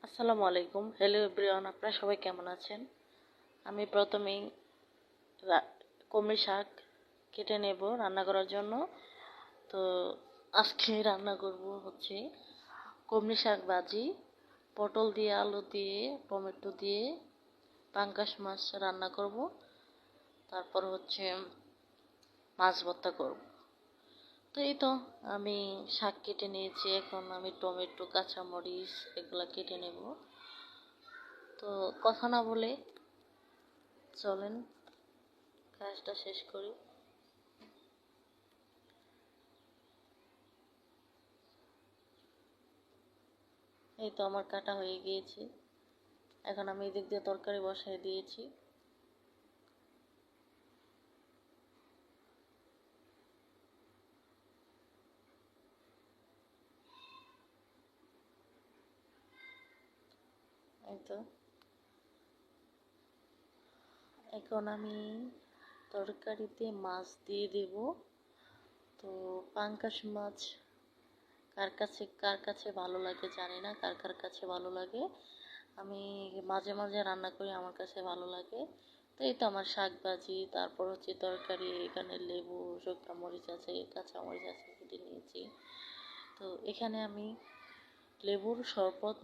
আসসালামু আলাইকুম। Hello everyone, আপনারা সবাই কেমন আছেন? আমি প্রথমেই কলমি শাক কেটে নেব রান্না করার জন্য। তো আজকে রান্না করব হচ্ছে কলমি শাক ভাজি, পটল দিয়ে, আলু দিয়ে, টমেটো দিয়ে পাঙ্গাস মাছ রান্না করব। তারপর হচ্ছে মাছ ভর্তা করব। তো এই তো আমি শাক কেটে নিয়েছি, এখন আমি টমেটো, কাঁচামরিচ এগুলা কেটে নেব। তো কথা না বলে চলেন কাজটা শেষ করি। এই তো আমার কাটা হয়ে গিয়েছে, এখন আমি এদিক দিয়ে তরকারি বসাই দিয়েছি। এই তো এখন আমি তরকারিতে মাছ দিয়ে দেব। তো পাঙ্গাস মাছ কার কাছে ভালো লাগে জানি না, কার কার কাছে ভালো লাগে। আমি মাঝে মাঝে রান্না করি, আমার কাছে ভালো লাগে। তো এই তো আমার শাক ভাজি, তারপর হচ্ছে তরকারি, এখানে লেবু, শুকনো মরিচ আছে, কাঁচা মরিচ আছে, কেটে নিয়েছি। তো এখানে আমি লেবুর শরবত